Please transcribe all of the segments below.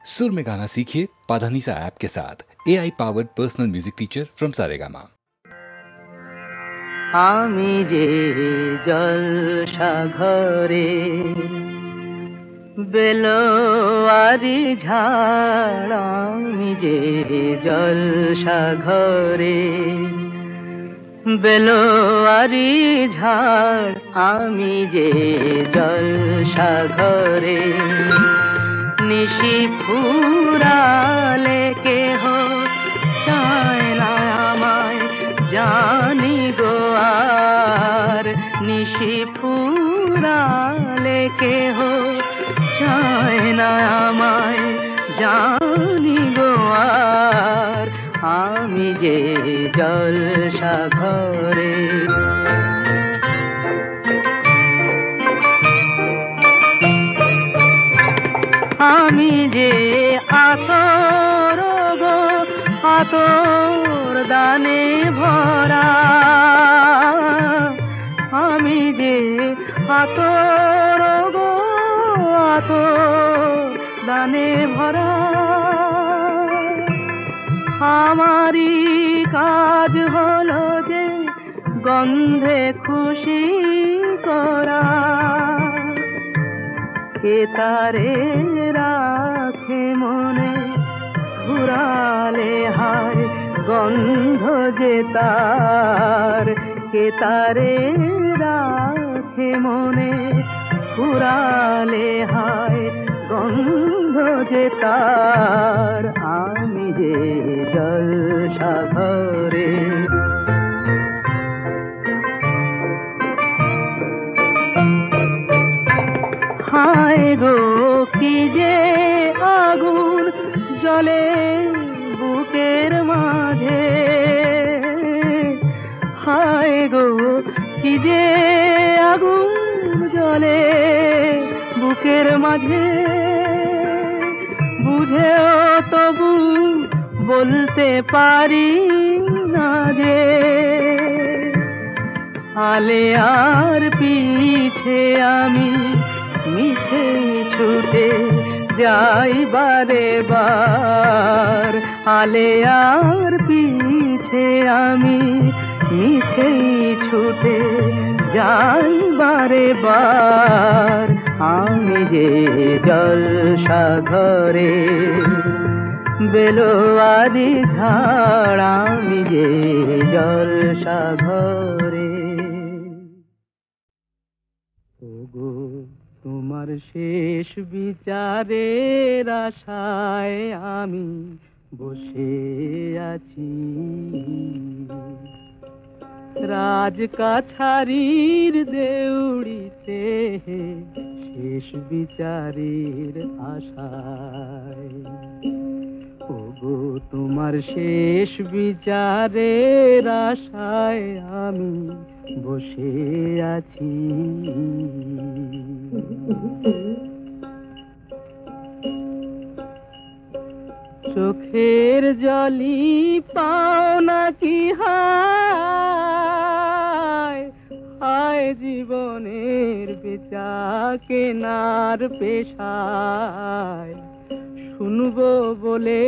सुर में गाना सीखिए पाधानीसा ऐप के साथ। AI powered personal music teacher from Saregama. আমি যে জলসা ঘরে বেলোয়ারি ঝাড়, আমি যে জলসা ঘরে বেলোয়ারি ঝাড়, আমি যে জলসা ঘরে নিশি ফুরালে কেহ চায় না আমায়, জানি গো আর নিশি ফুরালে কেহ চায় না আমায়, জানি গো আর আমি যে জলসা ঘরে। আমি যে আতর গো আতর দানে ভরা, আমি যে আতর গো আতর দানে ভরা, আমারই কাজ হলো যে গন্ধে খুশি করা, কে তারে রাখে মনে ঘুরালে হায় গন্ধ যে তার, কে তারে রাখে মনে ঘুরালে হায় গন্ধ যে তার, আমি যে জলসা ঘরে। হায় গো কি যে আগুন জ্বলে বুকের মাঝে, হায় গো কি যে আগুন জ্বলে বুকের মাঝে, বুঝেও তবু বলতে পারি না যে, আলে আর পিছে আমি মিছে ছুটে যাই বারে বার, আলে আর পিছে আমি মিছে ছুটে যাই বারে বার, আমি যে জলসা ঘরে বেলোয়ারি ঝাড়, আমি যে জলসা ঘরে। ওগো তোমার শেষ বিচারের আশায় আমি বসে আছি, রাজ কাছারির দেউড়িতে শেষ বিচারের আশায়। ওগো তোমার শেষ বিচারের আশায় আমি বসে আছি, চোখের জলি পাও নাকি হায়, হায় জীবনের বেচা কেনার পেশায়, শুনবো বলে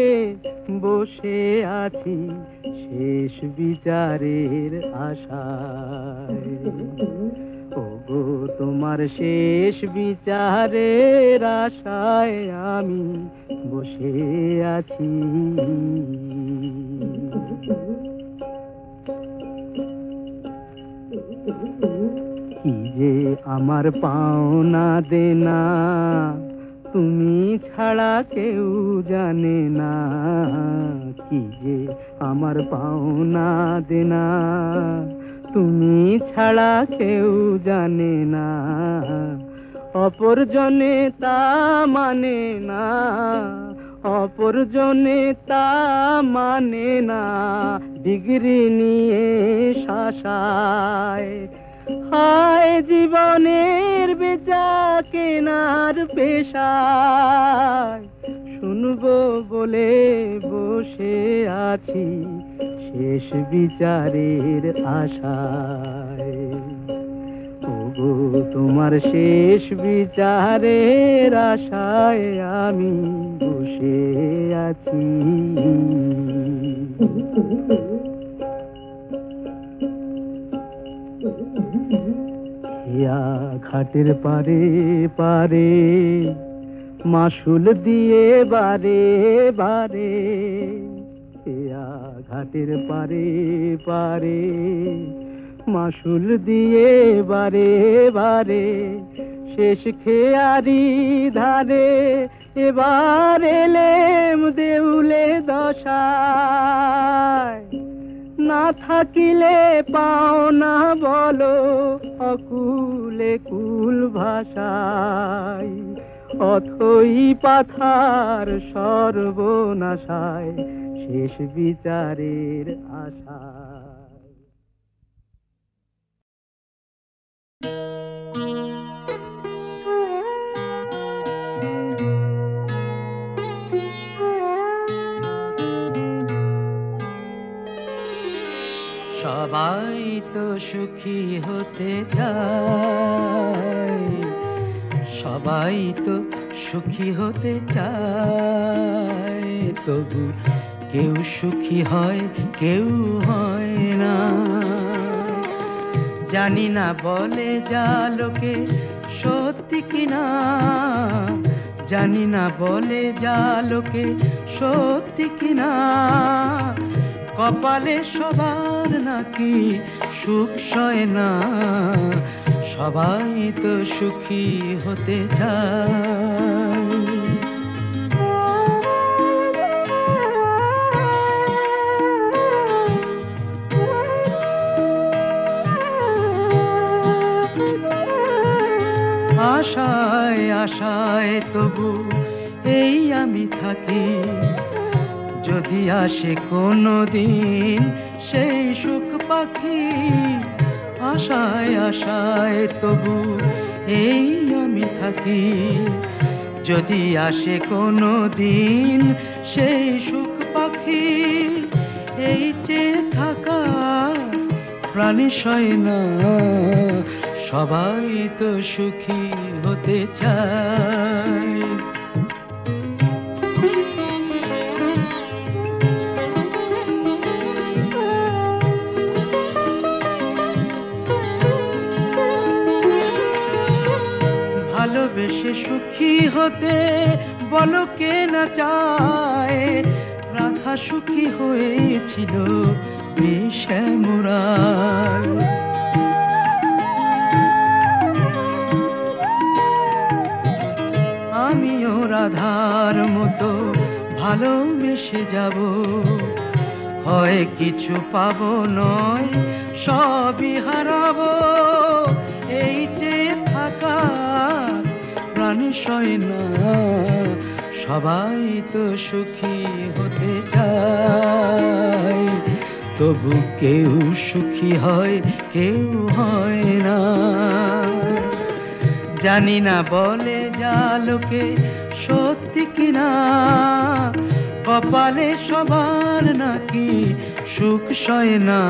বসে আছি শেষ বিচারের আশায়। ওগো তোমার শেষ বিচারের আশায় আমি বসে আছি। কি যে আমার পাওনা দেনা তুমি ছাড়া কেউ জানে না, কি যে আমার পাওনা দেনা তুমি ছাড়া কেউ জানে না, অপরজনে তা মানে না, অপরজনে তা মানে না, ডিগ্রি নিয়ে শাসায়, হায় জীবনের বেচা কেনার পেশায়, শুনবো বলে বসে আছি শেষ বিচারের আশায়। ওগো তোমার শেষ বিচারের আশায় আমি বসে আছি। হিয়া ঘাটের পারে পারে মাসুল দিয়ে বারে বারে, হিয়া ঘাটের পারে পারে মাসুল দিয়ে বারে বারে, শেষ খেয়ারি ধারে এবার এলেম দেউলে দশায়। না থাকিলে পাও না বলো অকুলে কুল ভাষায়, অথই পাথার সর্বনাশায় শেষ বিচারের আশায়। সবাই তো সুখী হতে চায়, সবাই তো সুখী হতে চায়, তবু কেউ সুখী হয় কেউ হয় না। জানি না বলে যা লোকে সত্যি কিনা, জানি না বলে যা লোকে সত্যি কিনা, কপালে সবার নাকি সুখ সয় না। সবাই তো সুখী হতে চায়। আশায় আশায় তবু এই আমি থাকি, যদি আসে কোনো দিন সেই সুখ পাখি। আশায় আশায় তবু এই আমি থাকি, যদি আসে কোনো দিন সেই সুখ পাখি। এই চেয়ে থাকা প্রাণী সয় না, সবাই তো সুখী হতে চায়। ভালোবেসে সুখী হতে বলো কে না চায়, রাধা সুখী হয়েছিল শ্যামরায়। আমিও রাধার মতো ভালোবেসে যাব, হয় কিছু পাবো নয় সবই হারাবো। এই যে থাকা প্রাণী সয় না, সবাই তো সুখী হতে চায়, তবু কেউ সুখী হয় কেউ হয় না। জানি না বলে যা লোকে সত্যি কিনা, কপালে সবার নাকি সুখ সয় না।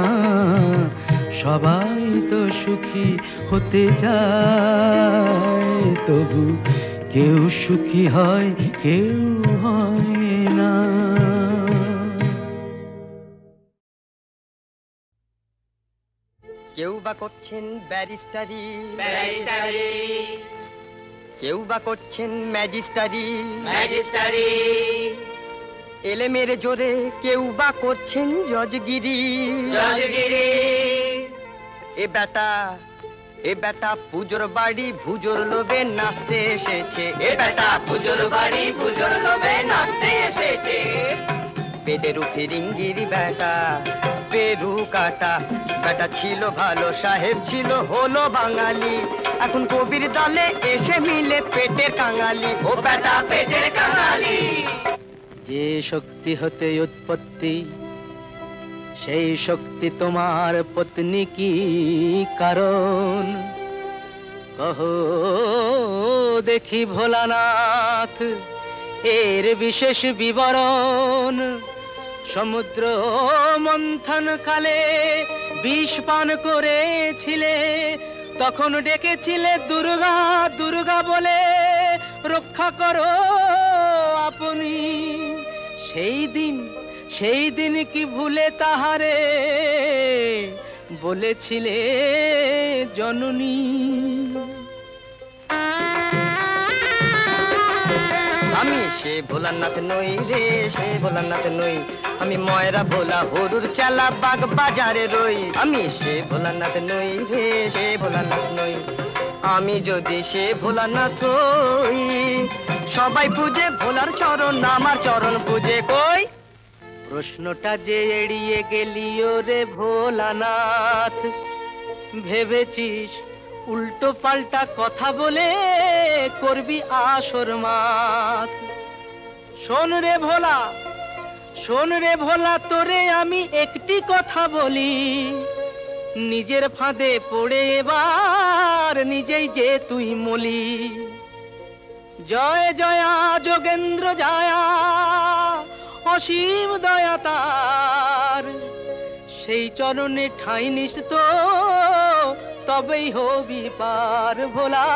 সবাই তো সুখী হতে চায়, তবু কেউ সুখী হয় কেউ হয় না। কেউ বা করছেন ব্যারিস্টারি, কেউ বা করছেন ম্যাজিস্টারি, এলেমের জোরে কেউ বা করছেন জজগিরি। এ বেটা পুজোর বাড়ি ভুজোর লোভে নাচতে এসেছে, এ বেটা পুজোর বাড়ি ভুজোর লোভে নাচতে এসেছে। পেটের ফিরিঙ্গিরি বেটা পেরু কাটা, বেটা ছিল ভালো সাহেব ছিল হলো বাঙালি, এখন কবির দলে এসে মিলে পেটের কাঙালি। ও বেটা পেটের কাঙালি। যে শক্তি হতে উৎপত্তি সেই শক্তি তোমার পত্নী কি কারণ? কহো দেখি ভোলানাথ এর বিশেষ বিবরণ। সমুদ্র মন্থন কালে বিষ পান করেছিলে, তখন ডেকেছিলে দুর্গা দুর্গা বলে, রক্ষা করো আপন সেই দিন কি ভুলে তাহারে বলেছিলে জননী? আমি সে ভোলানাথ নই রে, সে ভোলানাথ নই, আমি ময়রা ভোলা হরুর চালা বাগ বাজারে রই। আমি সে ভোলানাথ নই রে, সে ভোলানাথ নই, আমি যদি সে ভোলানাথ হই, সবাই পূজে ভোলার চরণ, আমার চরণ পূজে কই। প্রশ্নটা যে এড়িয়ে গেলিও রে ভোলানাথ, ভেবেছিস উল্টো পাল্টা কথা বলে করবি আসর মাত। শোন রে ভোলা, তোরে আমি একটি কথা বলি, নিজের ফাঁদে পড়ে এবার নিজেই যে তুই মলি। জয় জয়া যোগেন্দ্র জয়া, অসীম দয়া তার, সেই চরণে ঠাঁই নিস তো তবেই হবি পার ভোলা,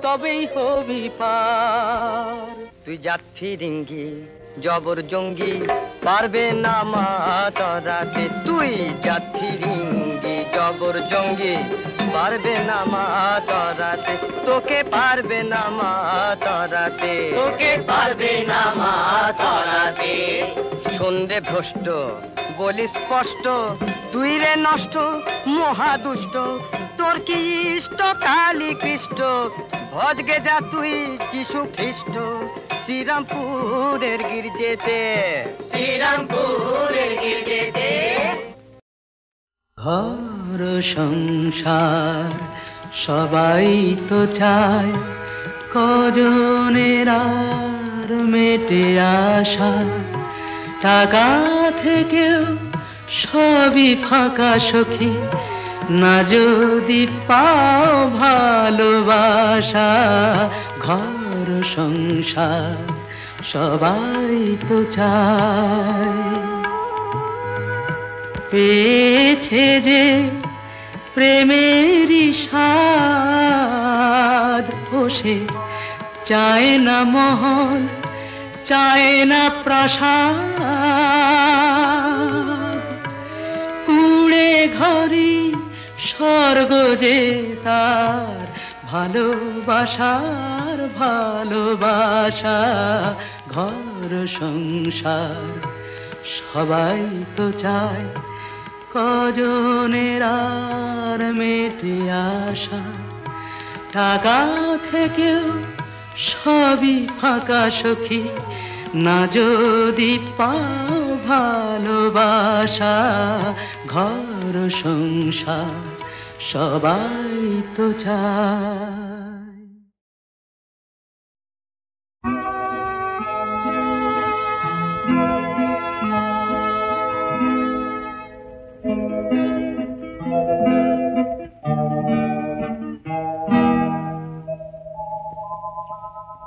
তবেই হবি পার। তুই জাত ফিরিঙ্গি জবর জঙ্গি, পারবে না মা তরাতে। তুই জাত ফিরিঙ্গি জবর জঙ্গি, পারবে না মা তরাতে। তোকে পারবে না মা তরাতে, তোকে পারবে না মা তরাতে। সন্ধে ভ্রষ্ট বলি স্পষ্ট, তুই রে নষ্ট মহাদুষ্ট, তোর কি ইষ্ট কালী কৃষ্ট। ভজগে যা তুই যিশু খ্রিস্ট, শ্রীরামপুরের গির্জেতে, শ্রীরামপুরের গির্জেতে। ঘর সংসার সবাই তো চায়, কজনের আর মেটে আশা, টাকা থেকেও সবই ফাঁকা সখী, না যদি পাও ভালোবাসা। ঘর সংসার সবাই তো চায়, পেয়েছে যে প্রেমেরই স্বাদ, বসে চায় না মহল, চায় না প্রাসাদ, কুড়ে ঘরে স্বর্গ যে তার, ভালোবাসার ভালোবাসা। ঘর সংসার সবাই তো চায়, কজনের আর মেটে আশা, টাকা থেকেও সবই ফাঁকা সখী, না যদি পাও ভালোবাসা। ঘর সংসার সবাই তো চায়।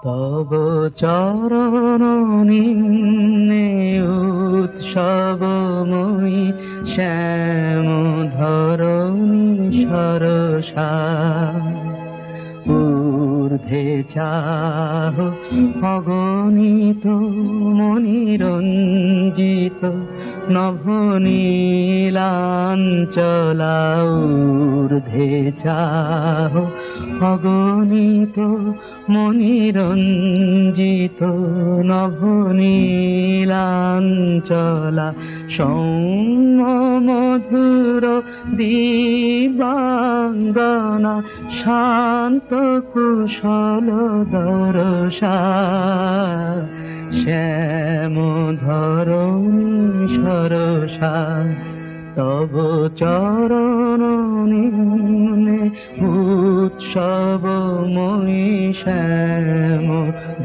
তব চরণ নিম্নে উৎসবময়ী, শ্যাম ধরণী সরসা, ঊর্ধ্বে চাহ অগণিত মনিরঞ্জিত, নভনীলাঞ্চলা, ঊর্ধ্বে চাহ অগণিত মনিরঞ্জিত, নভনীলাঞ্চলা, সৌম্য মধুর দিবাঙ্গনা, শান্ত কুশল দরসা, শ্যাম ধরণী সরসা। তব চরণ নিম্নে উৎসবময়ী, শ্যাম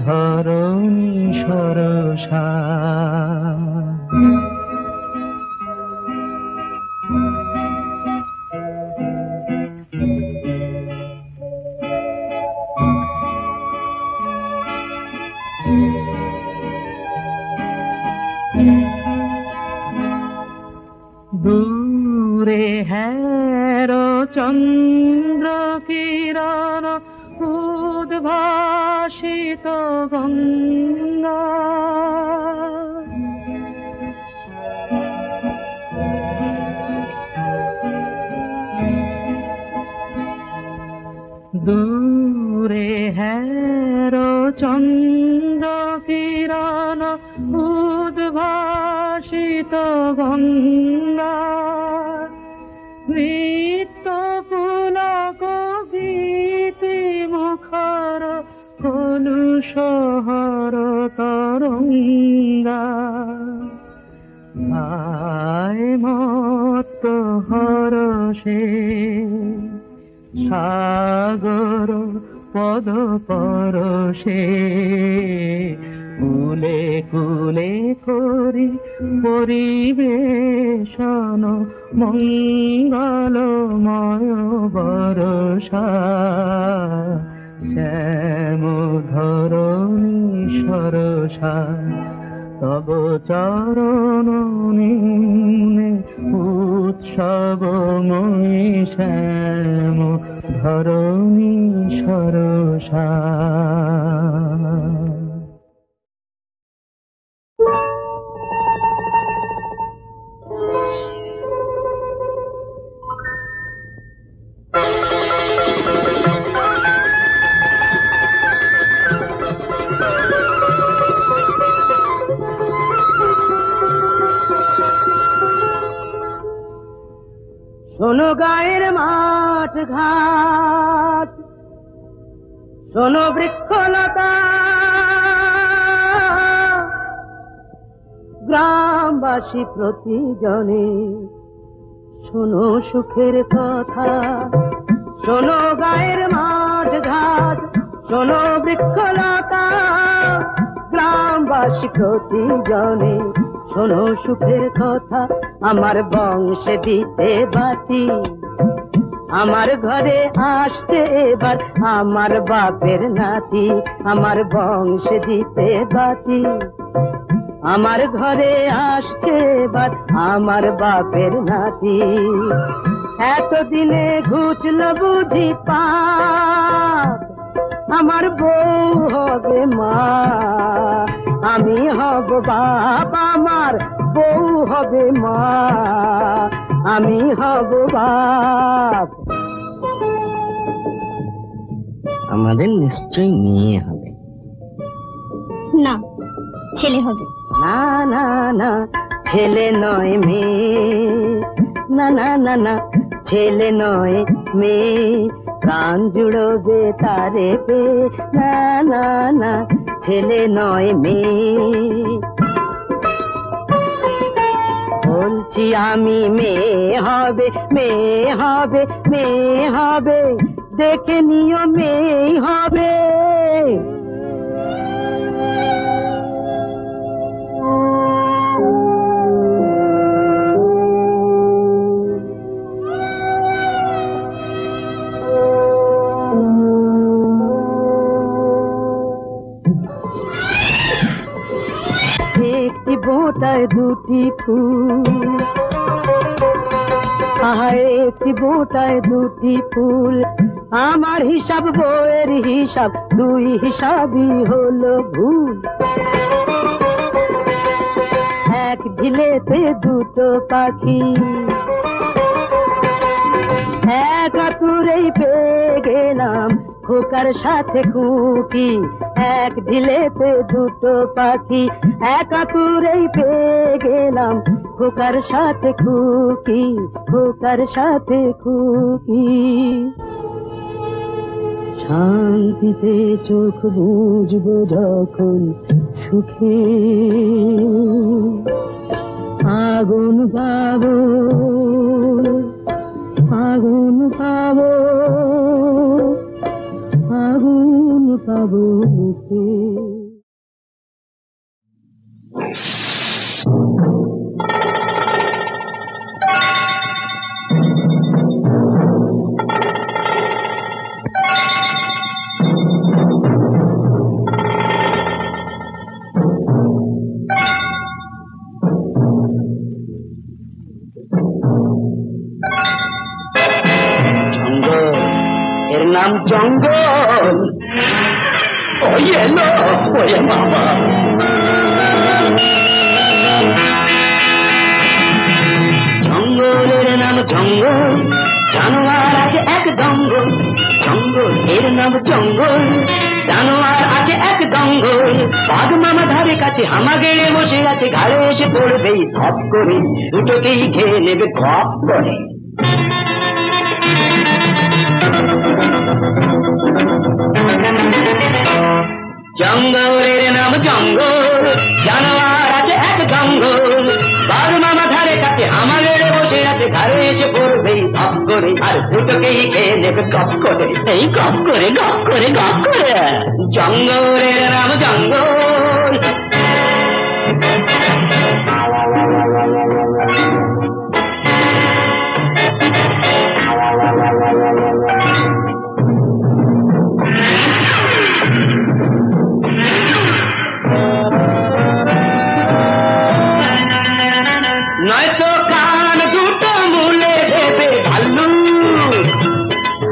ধরণী সরসা। দূরে হের চন্দ্র কিরণ, উদ্ভাসিত গঙ্গা, উদ্ভাসিত গঙ্গা নৃত্য পুলক গীতি মুখর কলুষহর তরঙ্গা আয় মত্ত হরষে সাগর পদ পরশে কুলে কুলে করি পরিবেশন মঙ্গলময় বরষা শ্যাম ধরণী সরসা তব চরণ নিম্নে উৎসবময়ী শ্যাম ধরণী সরসা। শোনো গায়ের মাঠ ঘাট, শোনো বৃক্ষলতা, গ্রামবাসী প্রতিজনে শোনো সুখের কথা। শোনো গায়ের মাঠ ঘাট, শোনো বৃক্ষলতা, গ্রামবাসী প্রতিজনে শোনো সুখের কথা। আমার বংশে দিতে বাতি, আমার ঘরে আসছে এবার আমার বাপের নাতি। আমার বংশে দিতে বাতি, আমার ঘরে আসছে এবার আমার বাপের নাতি। এতদিনে ঘুচল বুঝি পাপ, আমার বউ হবে মা, আমি হব বাপ, আমার বউ হবে মা, আমি হব বাপ। আমাদের নিশ্চয়ই মেয়ে হবে। না, ছেলে হবে। না না না, ছেলে নয় মেয়ে, না না না না, ছেলে নয় মেয়ে, প্রাণ জুড়বে তারে পে, না না না, ছেলে নয় মেয়ে। বলছি আমি মেয়ে হবে, মেয়ে হবে, মেয়ে হবে, দেখে নিও মেয়ে হবে। একটি বোঁটায় দুটি ফুল, একটি বোঁটায় দুটি ফুল, আমার হিসাব বইয়ের হিসাব, দুই হিসাবই হলো ভুল। এক ঢিলেতে দুটো পাখি, এক আতুরেই পেয়ে গেলাম খোকার সাথে খুকি। এক ঢিলেতে দুটো পাখি, এক আতুরেই পেয়ে গেলাম খোকার সাথে খুকি, খোকার সাথে খুকি। শান্তিতে চোখ বুঝবো যখন সুখে, আগুন পাবো, আগুন পাবো, আগুন পাবো মুখে। এর নাম জঙ্গল। ওই এলো, ওই বাবা। জঙ্গলের নাম জঙ্গল, জানোয়ার আছে এক দঙ্গল। জঙ্গল এর নাম জঙ্গল, জানোয়ার আছে এক দঙ্গল। বাঘ মামা ধারে কাছে কাছে হামা গেড়ে বসে আছে, ঘাড়ে এসে পড়বেই ধপ করে, দুটোকেই খেয়ে নেবে খপ করে। জঙ্গলের নাম জঙ্গল, জানোয়ার আছে এক জঙ্গল, বাঘ মামা ধারে কাছে হামা গেড়ে বসে আছে, ঘাড়ে এসে পড়বেই ধপ করে, আর দুটোকেই খেয়ে নেবে গপ করে। এই গপ করে গপ করে গপ করে। জঙ্গলের নাম জঙ্গল। নয়তো কান দুটো মুলে দেবে ভাল্লু,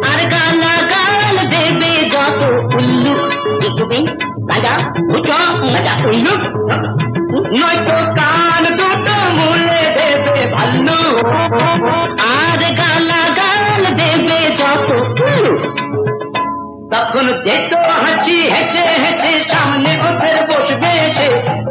আর গালা গাল দেবে যত উল্লু। নয়তো কান দুটো মুলে দেবে ভাল্লু, আর গালা গাল দেবে যত উল্লু। তখন দেখতো হাঁচি হেঁচে হেঁচে সামনে ওদের বসবে এসে,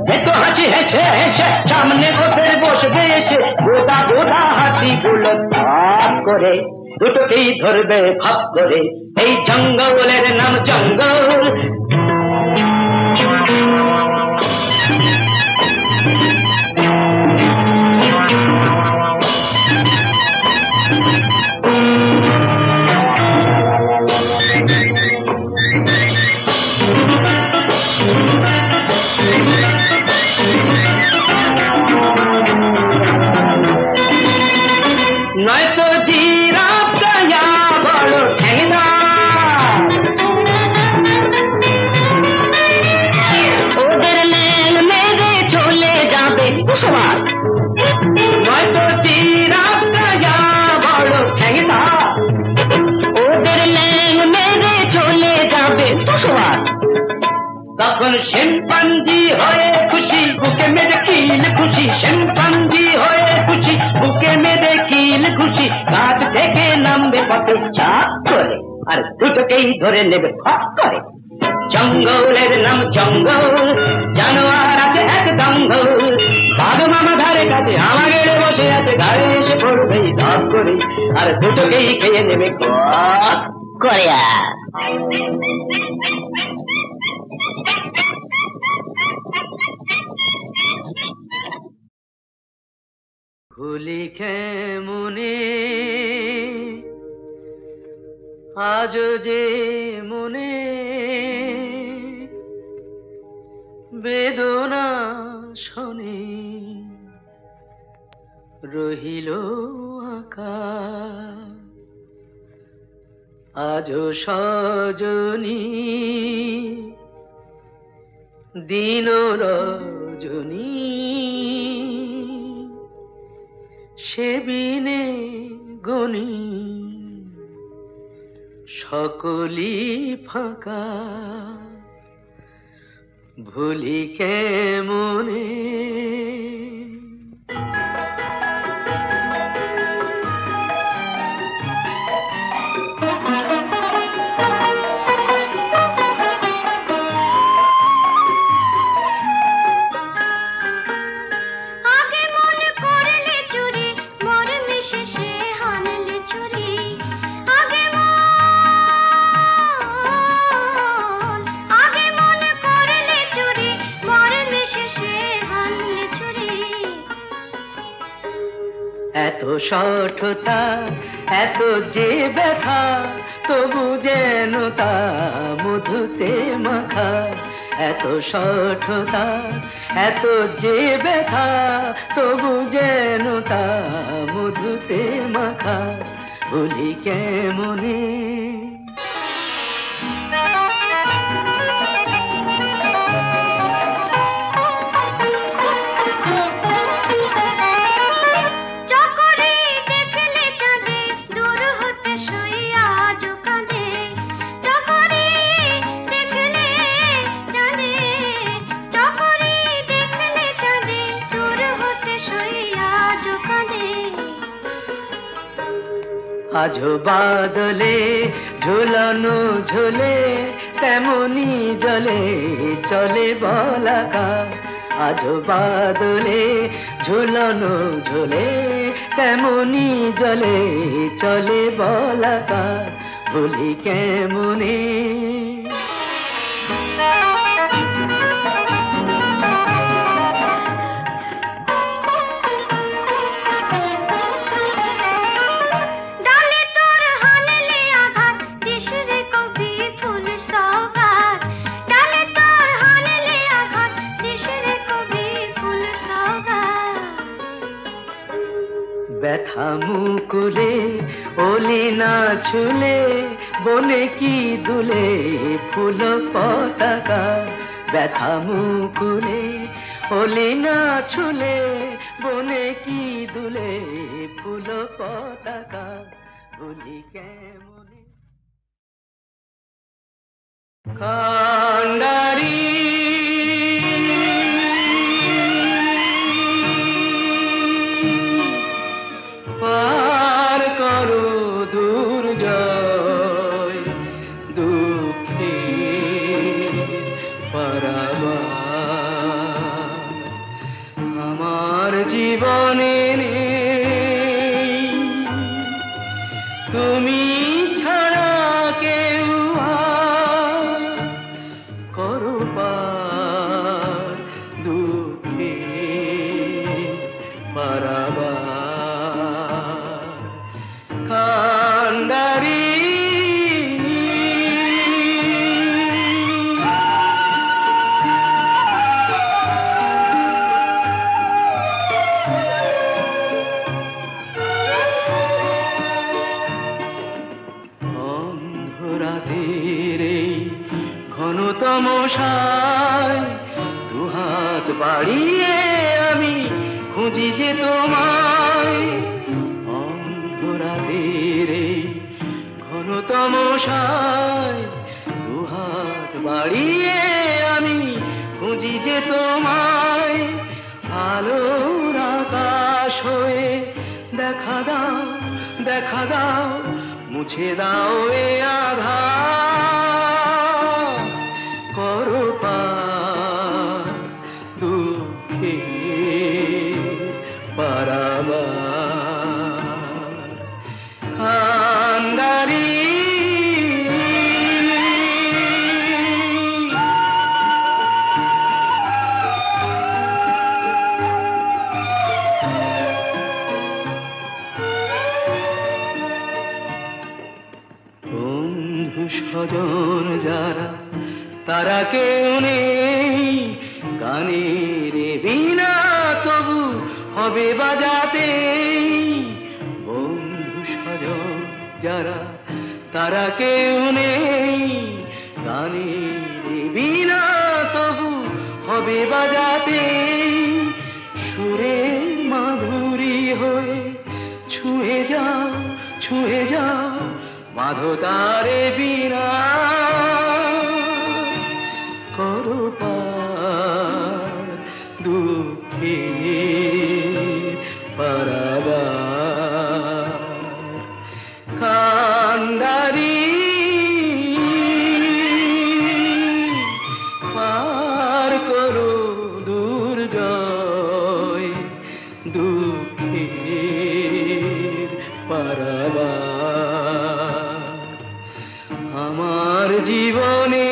দেখতো হাঁচি হেঁচে হেঁচে সামনে ওদের বসবে এসে, গোদা গোদা হাতিগুলো ভাগ করে, দুটোকেই ধরবে ভাব করে। এই জঙ্গলের নাম জঙ্গল। নয়তো জিরাফ গায়া বড় ঠেঙদার, ওদের ল্যাং মেরে চলে যাবে কুসুমার। নয়তো জিরাফ গায়া বড় ঠেঙদার, ওদের ল্যাং মেরে চলে যাবে কুসুমার। তখন শিম্পাঞ্জি হয়ে খুশি, বুকে মেরে কিল খুশি, শিম্পাঞ্জি হয়ে খুশি, বুকে মেরে কিল খুশি, গাছ থেকে নামবে পথে চাপ করে, আর দুটোকেই ধরে নেবে খপ করে। জঙ্গলের নাম জঙ্গল, জানোয়ার আছে এক জঙ্গল, বাঘ মামা ধারে কাছে হামা গেড়ে বসে আছে, ঘাড়ে এসে পড়বেই ধপ করে, আর দুটোকেই খেয়ে নেবে খপ করে। ভুলি কেমনে আজ যে মনে বেদনা শোনে, রহিল আকা আজ সজনী দিন রজনী, সেবিনে গনি সকলি ফাঁকা, ভুলি কেমনে। এত সঠতা এত যে ব্যথা, তবু যেন তা মধুতে মাখা। এত সঠতা এত যে ব্যথা, তবু যেন তা মধুতে মাখা, ভুলি কেমনে। আজো বাদলে ঝুলানো ঝোলে, তেমনি জলে চলে বলাকা। আজ বাদলে ঝুলনো ঝোলে তেমনি জলে চলে বলাকার ভুলি কেমনে। ব্যথা মুকুলে ওলি না ছুলে বনে কি দুলে ফুল পতাকা। ব্যথা মুকুলে ওলি না ছুলে বনে কি দুলে ফুল পতাকা ভুলি কেমনে। কান্ডারি পার করো দুর্জয় দুঃখে পারাবার আমার জীবনে নেই তুমি ছাড়া কেউ আর করো পার দুঃখে পারাবার। কান্ডারি অন্ধরাতের এই ঘন তমসায় দুহাত বাড়িয়ে আমি খুঁজি যে তোমায়। অন্ধরাতের এই ঘন তমসায় দুহাত বাড়িয়ে আমি খুঁজি যে তোমায়। আলোর আকাশ হয়ে দেখা দাও দেখা দাও মুছে দাও এ আধার করো পার দুঃখে পারাবার। কান্ডারি বন্ধু স্বজন যারা তারা কেউ নেই গানের বিনা তবু হবে বাজাতে। বন্ধু স্বজন যারা তারা কেউ নেই গানের বিনা তবু হবে বাজাতে। সুরের মাধুরী হয়ে ছুঁয়ে যাও ছুঁয়ে যাও মাধতারে বিনা করো পার দুঃখে পারাবার। কান্ডারি পার করো দুর্জয় দুঃখে পারাবার। আমার জীবনে